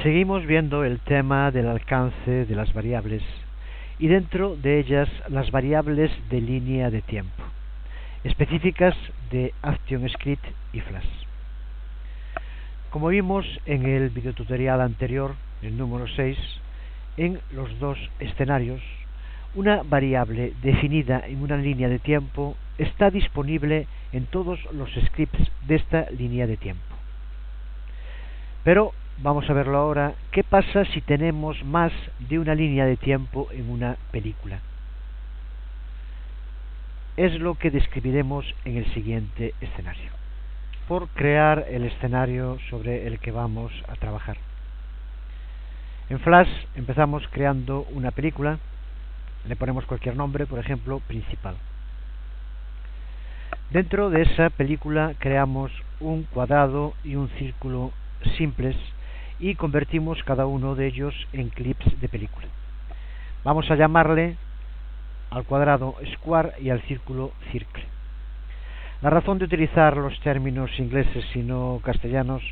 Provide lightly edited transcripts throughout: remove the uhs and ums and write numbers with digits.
Seguimos viendo el tema del alcance de las variables y dentro de ellas las variables de línea de tiempo, específicas de ActionScript y Flash. Como vimos en el videotutorial anterior, el número 6, en los dos escenarios, una variable definida en una línea de tiempo está disponible en todos los scripts de esta línea de tiempo. Pero vamos a verlo ahora. ¿Qué pasa si tenemos más de una línea de tiempo en una película? Es lo que describiremos en el siguiente escenario. Por crear el escenario sobre el que vamos a trabajar. En Flash empezamos creando una película, le ponemos cualquier nombre, por ejemplo, principal. Dentro de esa película creamos un cuadrado y un círculo simples y convertimos cada uno de ellos en clips de película. Vamos a llamarle al cuadrado square y al círculo circle. La razón de utilizar los términos ingleses y no castellanos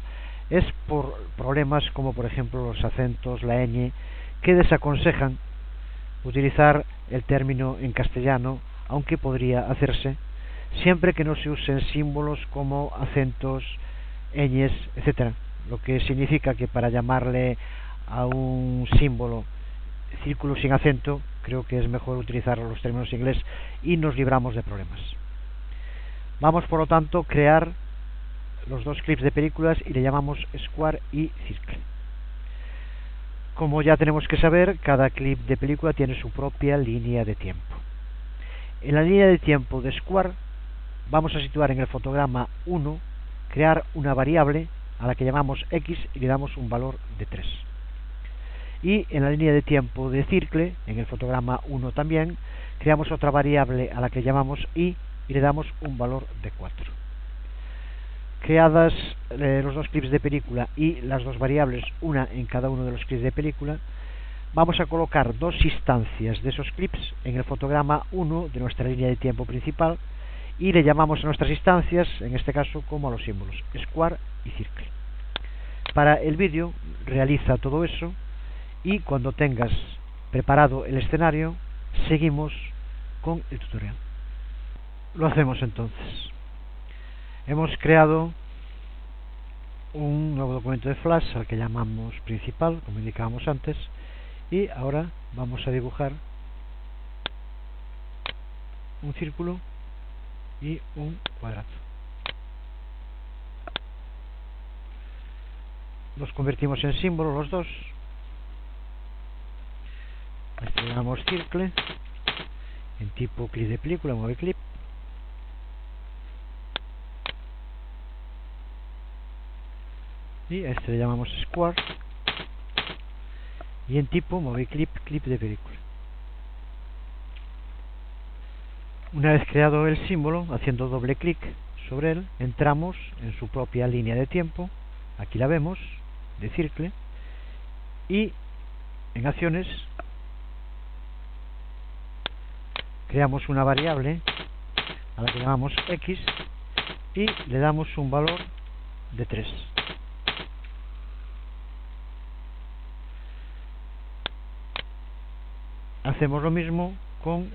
es por problemas como por ejemplo los acentos, la ñ, que desaconsejan utilizar el término en castellano, aunque podría hacerse, siempre que no se usen símbolos como acentos, ñes, etc. Lo que significa que para llamarle a un símbolo círculo sin acento, creo que es mejor utilizar los términos en inglés y nos libramos de problemas. Vamos por lo tanto a crear los dos clips de películas y le llamamos square y circle. Como ya tenemos que saber, cada clip de película tiene su propia línea de tiempo. En la línea de tiempo de square vamos a situar en el fotograma 1, crear una variable a la que llamamos x y le damos un valor de 3. Y en la línea de tiempo de circle, en el fotograma 1 también, creamos otra variable a la que llamamos y le damos un valor de 4. Creadas los dos clips de película y las dos variables, una en cada uno de los clips de película, vamos a colocar dos instancias de esos clips en el fotograma 1 de nuestra línea de tiempo principal y le llamamos a nuestras instancias, en este caso como a los símbolos, square y circle. Para el vídeo realiza todo eso y cuando tengas preparado el escenario seguimos con el tutorial. Lo hacemos entonces. Hemos creado un nuevo documento de Flash al que llamamos principal, como indicábamos antes, y ahora vamos a dibujar un círculo y un cuadrado. Los convertimos en símbolo los dos. Este le llamamos circle, en tipo clip de película, movie clip. Y a este le llamamos square y en tipo movie clip, clip de película. Una vez creado el símbolo, haciendo doble clic sobre él, entramos en su propia línea de tiempo, aquí la vemos, de circle, y en acciones creamos una variable a la que llamamos x y le damos un valor de 3. Hacemos lo mismo con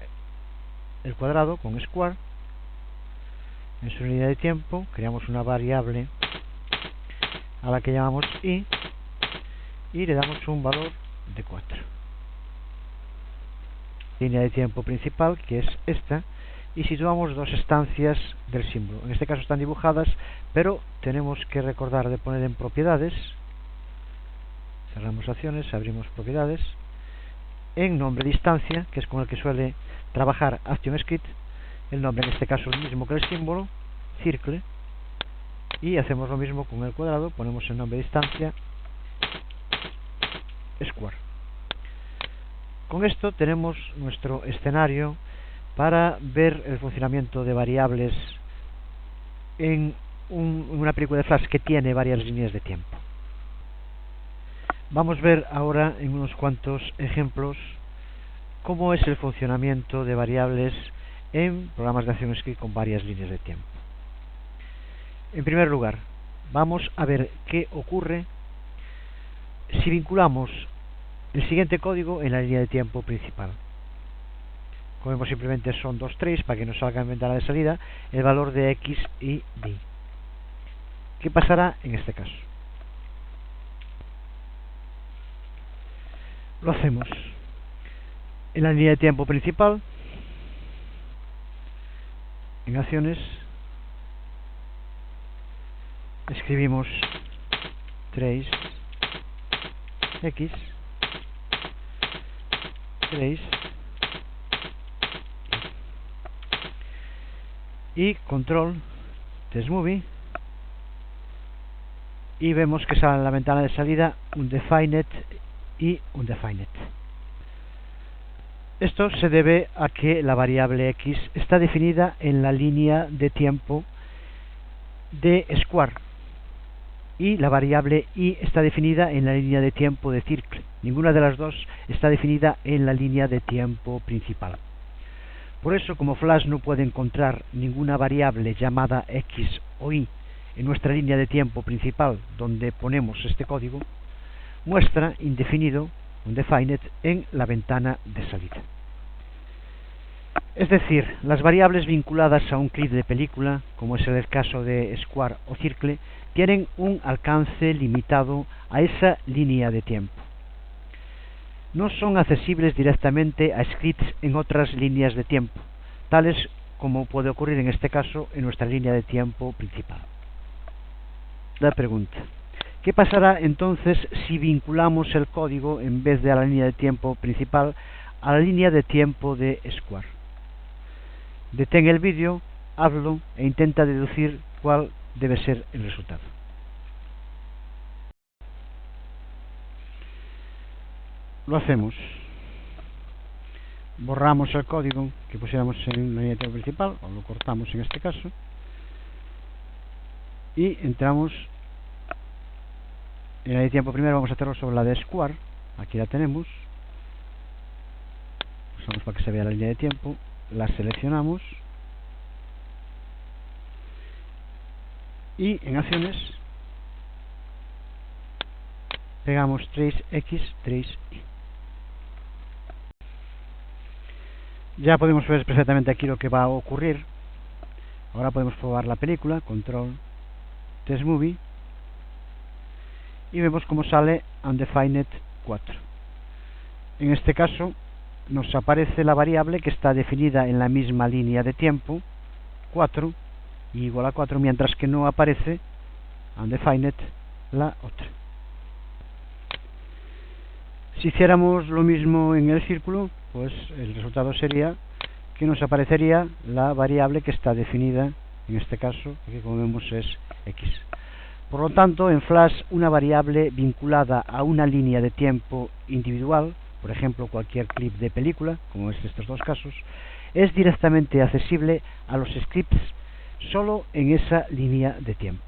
el cuadrado, con square. En su línea de tiempo creamos una variable a la que llamamos y le damos un valor de 4. Línea de tiempo principal, que es esta, y situamos dos estancias del símbolo. En este caso están dibujadas, pero tenemos que recordar de poner en propiedades. Cerramos acciones, abrimos propiedades. En nombre de instancia, que es con el que suele trabajar ActionScript, el nombre en este caso es el mismo que el símbolo, circle, y hacemos lo mismo con el cuadrado, ponemos el nombre de instancia, square. Con esto tenemos nuestro escenario para ver el funcionamiento de variables en una película de Flash que tiene varias líneas de tiempo. Vamos a ver ahora en unos cuantos ejemplos cómo es el funcionamiento de variables en programas de ActionScript con varias líneas de tiempo. En primer lugar, vamos a ver qué ocurre si vinculamos el siguiente código en la línea de tiempo principal. Como vemos, simplemente son dos trays para que nos salga en ventana de salida el valor de X y Y. ¿Qué pasará en este caso? Lo hacemos en la línea de tiempo principal, en acciones, escribimos trace X, trace y control testMovie, y vemos que sale en la ventana de salida undefined y undefined. Esto se debe a que la variable X está definida en la línea de tiempo de Square y la variable Y está definida en la línea de tiempo de Circle. Ninguna de las dos está definida en la línea de tiempo principal. Por eso, como Flash no puede encontrar ninguna variable llamada X o Y en nuestra línea de tiempo principal donde ponemos este código, muestra indefinido, undefined, en la ventana de salida. Es decir, las variables vinculadas a un clip de película, como es el caso de Square o Circle, tienen un alcance limitado a esa línea de tiempo. No son accesibles directamente a scripts en otras líneas de tiempo, tales como puede ocurrir en este caso en nuestra línea de tiempo principal. La pregunta: ¿qué pasará entonces si vinculamos el código, en vez de a la línea de tiempo principal, a la línea de tiempo de Square? Detén el vídeo, hazlo e intenta deducir cuál debe ser el resultado. Lo hacemos. Borramos el código que pusiéramos en la línea de tiempo principal, o lo cortamos en este caso, y entramos en la línea de tiempo primero. Vamos a hacerlo sobre la de Square. Aquí la tenemos. Usamos para que se vea la línea de tiempo. La seleccionamos y en acciones pegamos trace X, trace Y. Ya podemos ver perfectamente aquí lo que va a ocurrir. Ahora podemos probar la película, control testMovie, y vemos cómo sale undefined 4. En este caso nos aparece la variable que está definida en la misma línea de tiempo, 4 y igual a 4, mientras que no aparece undefined la otra. Si hiciéramos lo mismo en el círculo, pues el resultado sería que nos aparecería la variable que está definida, en este caso, que como vemos es X. Por lo tanto, en Flash, una variable vinculada a una línea de tiempo individual, por ejemplo cualquier clip de película, como es estos dos casos, es directamente accesible a los scripts solo en esa línea de tiempo.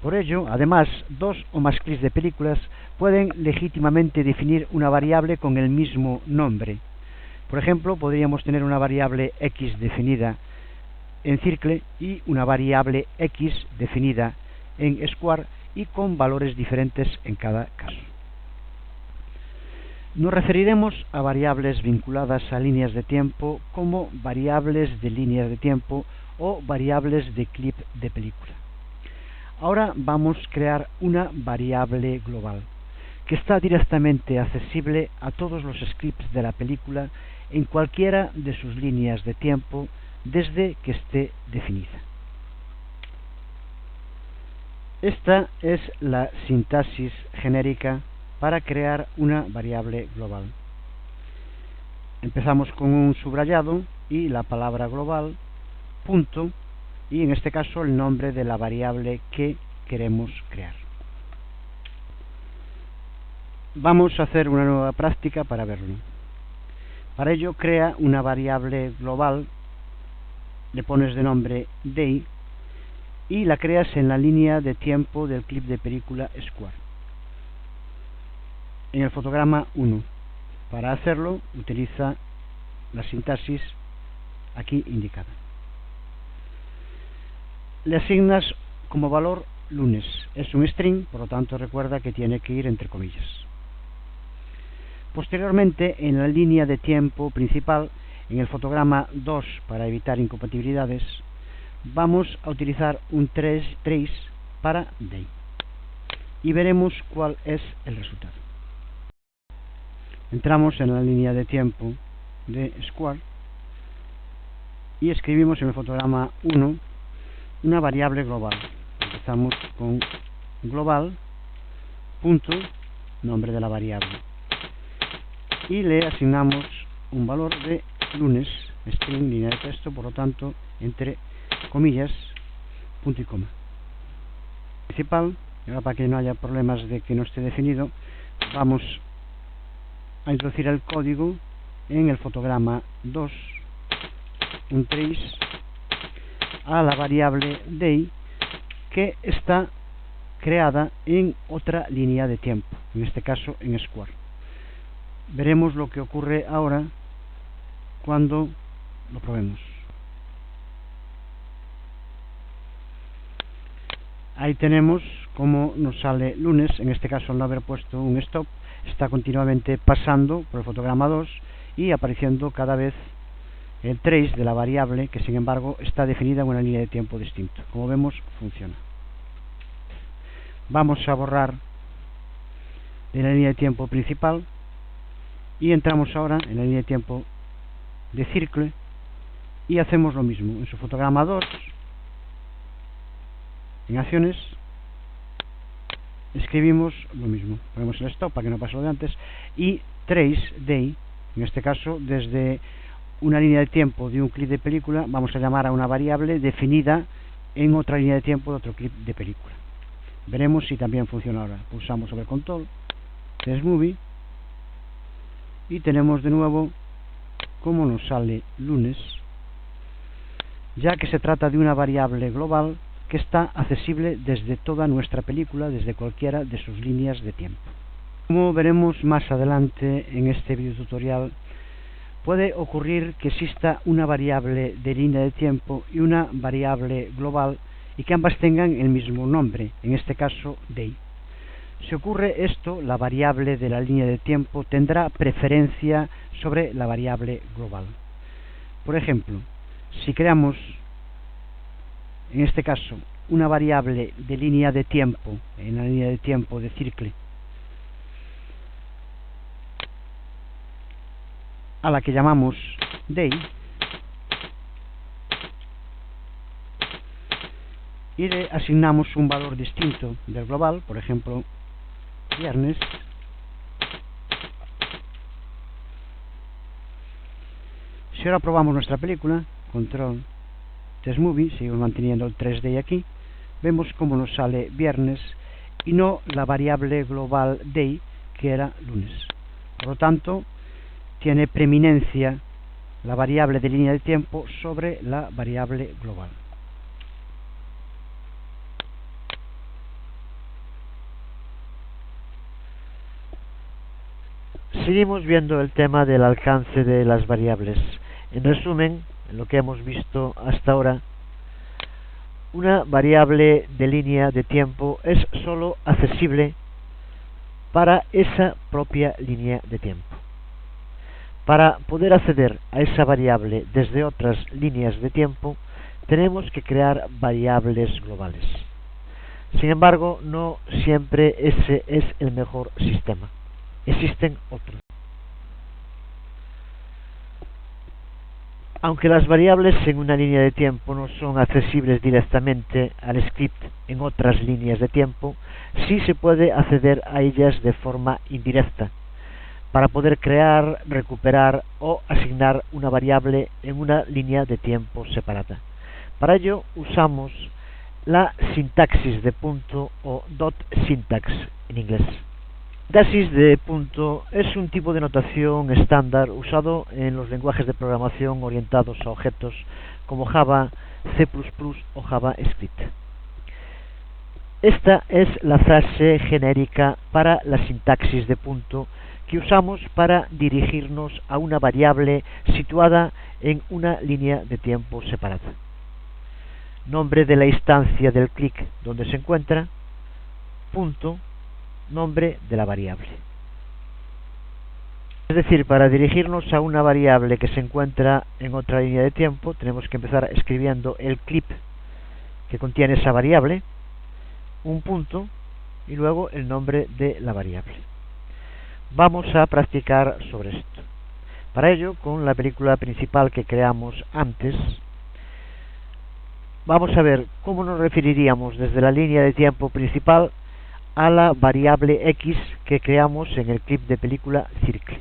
Por ello, además, dos o más clips de películas pueden legítimamente definir una variable con el mismo nombre. Por ejemplo, podríamos tener una variable X definida en Circle y una variable X definida en Square, y con valores diferentes en cada caso. Nos referiremos a variables vinculadas a líneas de tiempo como variables de líneas de tiempo o variables de clip de película. Ahora vamos a crear una variable global que está directamente accesible a todos los scripts de la película en cualquiera de sus líneas de tiempo desde que esté definida. Esta es la sintaxis genérica para crear una variable global. Empezamos con un subrayado y la palabra global, punto, y en este caso el nombre de la variable que queremos crear. Vamos a hacer una nueva práctica para verlo. Para ello, crea una variable global, le pones de nombre day y la creas en la línea de tiempo del clip de película Square, en el fotograma 1. Para hacerlo, utiliza la sintaxis aquí indicada. Le asignas como valor lunes. Es un string, por lo tanto recuerda que tiene que ir entre comillas. Posteriormente, en la línea de tiempo principal, en el fotograma 2, para evitar incompatibilidades, vamos a utilizar un trace para day y veremos cuál es el resultado. Entramos en la línea de tiempo de Square y escribimos en el fotograma 1 una variable global. Empezamos con global punto nombre de la variable y le asignamos un valor de lunes, string, línea de texto, por lo tanto entre comillas, punto y coma. Principal, y ahora para que no haya problemas de que no esté definido, vamos a introducir el código en el fotograma 2, un trace a la variable day que está creada en otra línea de tiempo, en este caso en Square. Veremos lo que ocurre ahora cuando lo probemos. Ahí tenemos cómo nos sale lunes. En este caso, al no haber puesto un stop, está continuamente pasando por el fotograma 2 y apareciendo cada vez el trace de la variable, que sin embargo está definida en una línea de tiempo distinta. Como vemos, funciona. Vamos a borrar de la línea de tiempo principal y entramos ahora en la línea de tiempo de Circle y hacemos lo mismo. En su fotograma 2, en acciones, escribimos lo mismo. Ponemos el stop para que no pase lo de antes y trace day, en este caso desde una línea de tiempo de un clip de película vamos a llamar a una variable definida en otra línea de tiempo de otro clip de película. Veremos si también funciona ahora. Pulsamos sobre control, test movie y tenemos de nuevo cómo nos sale lunes, ya que se trata de una variable global que está accesible desde toda nuestra película, desde cualquiera de sus líneas de tiempo. Como veremos más adelante en este video tutorial, puede ocurrir que exista una variable de línea de tiempo y una variable global y que ambas tengan el mismo nombre, en este caso day. Si ocurre esto, la variable de la línea de tiempo tendrá preferencia sobre la variable global. Por ejemplo, si creamos en este caso una variable de línea de tiempo en la línea de tiempo de Circle a la que llamamos day y le asignamos un valor distinto del global, por ejemplo viernes, si ahora probamos nuestra película, control test movie, seguimos manteniendo el 3D aquí, vemos cómo nos sale viernes y no la variable global day que era lunes. Por lo tanto, tiene preeminencia la variable de línea de tiempo sobre la variable global. Seguimos viendo el tema del alcance de las variables. En resumen, en lo que hemos visto hasta ahora, una variable de línea de tiempo es solo accesible para esa propia línea de tiempo. Para poder acceder a esa variable desde otras líneas de tiempo, tenemos que crear variables globales. Sin embargo, no siempre ese es el mejor sistema. Existen otros. Aunque las variables en una línea de tiempo no son accesibles directamente al script en otras líneas de tiempo, sí se puede acceder a ellas de forma indirecta, para poder crear, recuperar o asignar una variable en una línea de tiempo separada. Para ello usamos la sintaxis de punto o dot syntax en inglés. Sintaxis de punto es un tipo de notación estándar usado en los lenguajes de programación orientados a objetos como Java, C++ o JavaScript. Esta es la frase genérica para la sintaxis de punto que usamos para dirigirnos a una variable situada en una línea de tiempo separada. nombre de la instancia del clip donde se encuentra, punto, nombre de la variable. Es decir, para dirigirnos a una variable que se encuentra en otra línea de tiempo, tenemos que empezar escribiendo el clip que contiene esa variable, un punto y luego el nombre de la variable. Vamos a practicar sobre esto. Para ello, con la película principal que creamos antes, vamos a ver cómo nos referiríamos desde la línea de tiempo principal a la variable x que creamos en el clip de película Circle.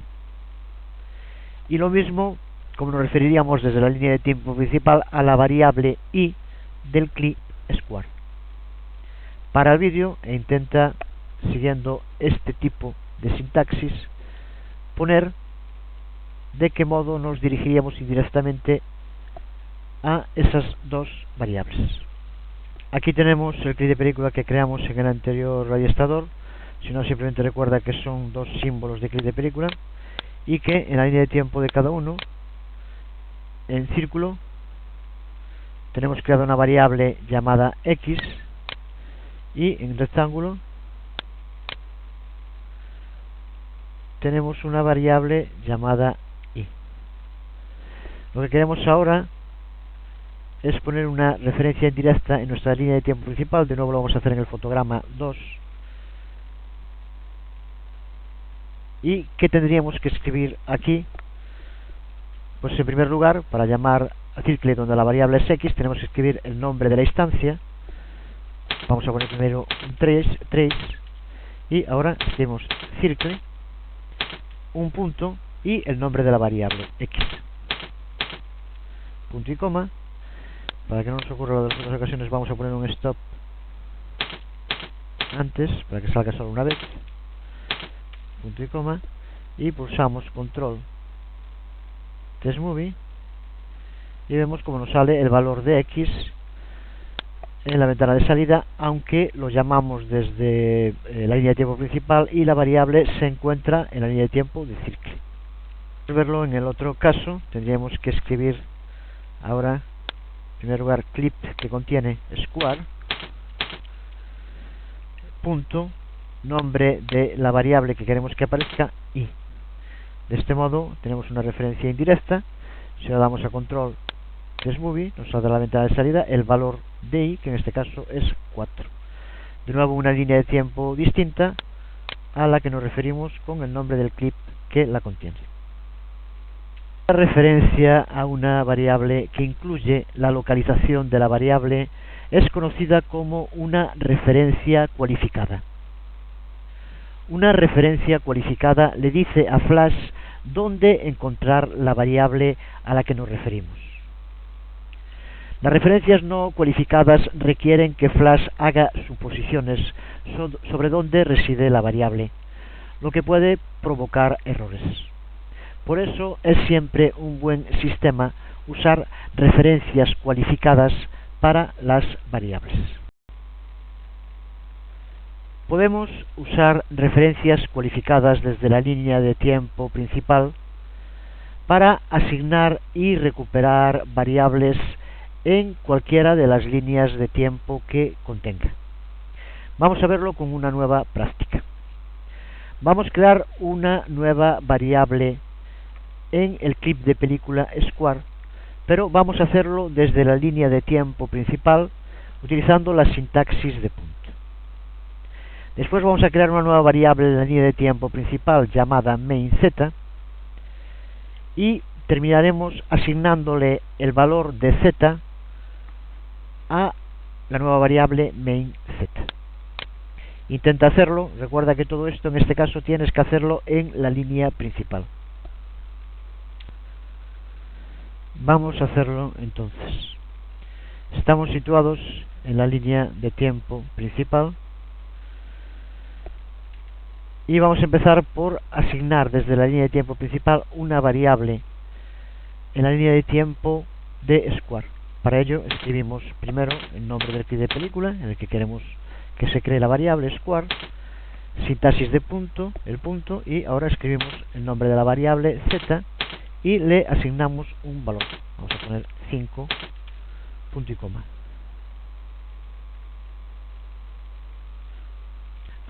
Y lo mismo como nos referiríamos desde la línea de tiempo principal a la variable y del clip Square. Para el vídeo intenta, siguiendo este tipo de sintaxis, poner de qué modo nos dirigiríamos indirectamente a esas dos variables. Aquí tenemos el clip de película que creamos en el anterior adiestrador. Si no, simplemente recuerda que son dos símbolos de clip de película y que en la línea de tiempo de cada uno, en círculo, tenemos creado una variable llamada x y en rectángulo tenemos una variable llamada y. Lo que queremos ahora es poner una referencia indirecta en nuestra línea de tiempo principal. De nuevo lo vamos a hacer en el fotograma 2. ¿Y qué tendríamos que escribir aquí? Pues en primer lugar, para llamar a Circle donde la variable es x, tenemos que escribir el nombre de la instancia. Vamos a poner primero un trace y ahora escribimos Circle, un punto y el nombre de la variable x. Punto y coma. Para que no nos ocurra lo de las otras ocasiones, vamos a poner un stop antes, para que salga solo una vez. Punto y coma. Y pulsamos control test movie y vemos como nos sale el valor de x en la ventana de salida, aunque lo llamamos desde la línea de tiempo principal y la variable se encuentra en la línea de tiempo de Circle. Para verlo en el otro caso, tendríamos que escribir ahora, en primer lugar, clip que contiene Square, punto, nombre de la variable que queremos que aparezca y. De este modo tenemos una referencia indirecta. Si le damos a control test movie, nos saldrá la ventana de salida el valor de i, que en este caso es 4. De nuevo una línea de tiempo distinta a la que nos referimos con el nombre del clip que la contiene. La referencia a una variable que incluye la localización de la variable es conocida como una referencia cualificada. Una referencia cualificada le dice a Flash dónde encontrar la variable a la que nos referimos. Las referencias no cualificadas requieren que Flash haga suposiciones sobre dónde reside la variable, lo que puede provocar errores. Por eso es siempre un buen sistema usar referencias cualificadas para las variables. Podemos usar referencias cualificadas desde la línea de tiempo principal para asignar y recuperar variables en cualquiera de las líneas de tiempo que contenga. Vamos a verlo con una nueva práctica. Vamos a crear una nueva variable en el clip de película Square, pero vamos a hacerlo desde la línea de tiempo principal utilizando la sintaxis de punto. Después vamos a crear una nueva variable en la línea de tiempo principal llamada mainZ y terminaremos asignándole el valor de z a la nueva variable mainZ. Intenta hacerlo, recuerda que todo esto en este caso tienes que hacerlo en la línea principal. Vamos a hacerlo entonces. Estamos situados en la línea de tiempo principal y vamos a empezar por asignar desde la línea de tiempo principal una variable en la línea de tiempo de Square. Para ello escribimos primero el nombre del clip de película en el que queremos que se cree la variable Square, sintaxis de punto, el punto, y ahora escribimos el nombre de la variable z y le asignamos un valor. Vamos a poner 5, punto y coma.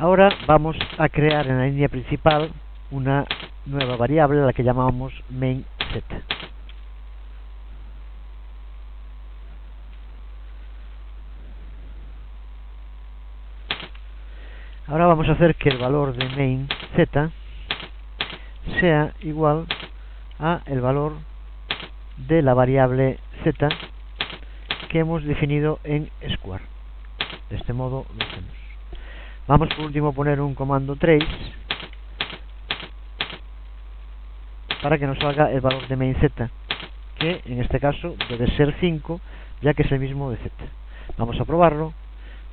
Ahora vamos a crear en la línea principal una nueva variable a la que llamamos main z. Ahora vamos a hacer que el valor de main z sea igual a el valor de la variable z que hemos definido en square. De este modo lo hacemos. Vamos por último a poner un comando trace para que nos salga el valor de main z, que en este caso debe ser 5, ya que es el mismo de z. Vamos a probarlo.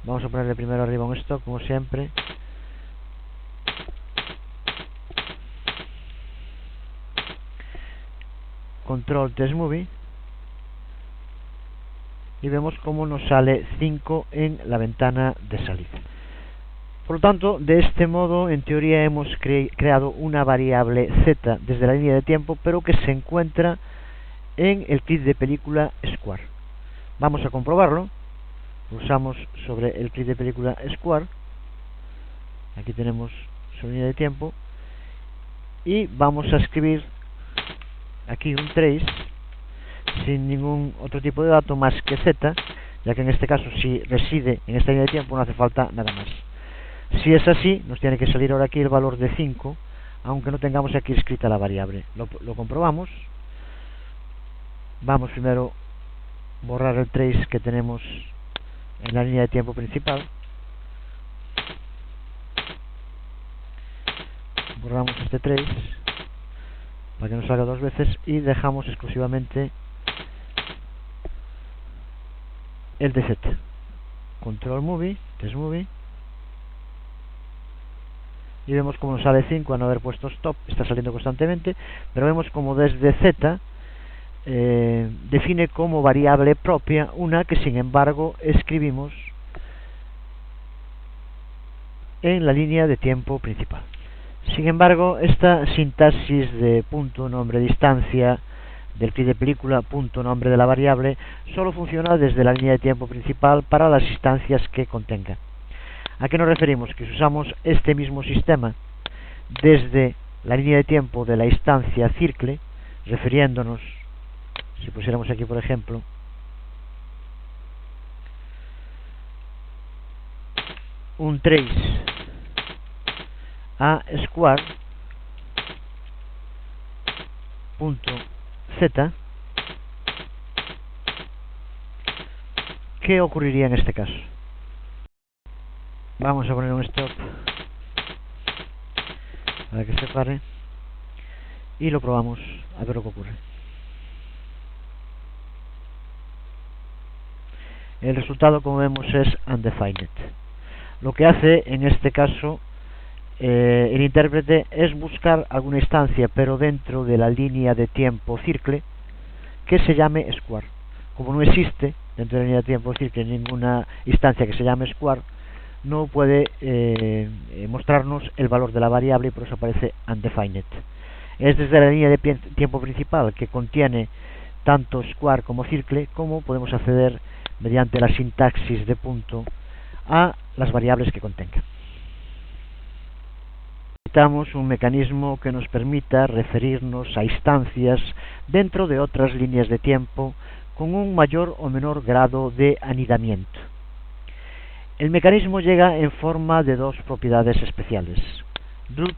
Vamos a ponerle primero arriba un stop, como siempre. Control test movie. Y vemos cómo nos sale 5 en la ventana de salida. Por lo tanto, de este modo, en teoría hemos creado una variable z desde la línea de tiempo, pero que se encuentra en el clip de película Square. Vamos a comprobarlo. Pulsamos sobre el clip de película Square. Aquí tenemos su línea de tiempo. Y vamos a escribir aquí un trace sin ningún otro tipo de dato más que z, ya que en este caso si reside en esta línea de tiempo no hace falta nada más. Si es así, nos tiene que salir ahora aquí el valor de 5, aunque no tengamos aquí escrita la variable. Lo comprobamos. Vamos primero a borrar el trace que tenemos en la línea de tiempo principal. Borramos este trace para que nos salga dos veces y dejamos exclusivamente el de z. Control movie, test movie, y vemos como nos sale 5 a no haber puesto stop. Está saliendo constantemente, pero vemos como desde z define como variable propia una que sin embargo escribimos en la línea de tiempo principal. Sin embargo, esta sintaxis de punto, nombre, distancia, del clip de película, punto, nombre de la variable, solo funciona desde la línea de tiempo principal para las instancias que contenga. ¿A qué nos referimos? Que si usamos este mismo sistema desde la línea de tiempo de la instancia circle, refiriéndonos, si pusiéramos aquí por ejemplo, un trace a square punto z, ¿qué ocurriría en este caso? Vamos a poner un stop para que se pare y lo probamos a ver lo que ocurre. El resultado, como vemos, es undefined. Lo que hace en este caso el intérprete es buscar alguna instancia, pero dentro de la línea de tiempo circle, que se llame square. Como no existe dentro de la línea de tiempo circle ninguna instancia que se llame square, no puede mostrarnos el valor de la variable y por eso aparece undefined. Es desde la línea de tiempo principal, que contiene tanto square como circle, como podemos acceder mediante la sintaxis de punto a las variables que contenga. Necesitamos un mecanismo que nos permita referirnos a instancias dentro de otras líneas de tiempo con un mayor o menor grado de anidamiento. El mecanismo llega en forma de dos propiedades especiales, root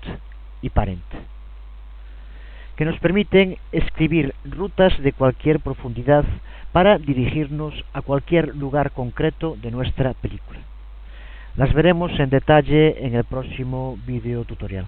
y parent, que nos permiten escribir rutas de cualquier profundidad para dirigirnos a cualquier lugar concreto de nuestra película. Las veremos en detalle en el próximo video tutorial.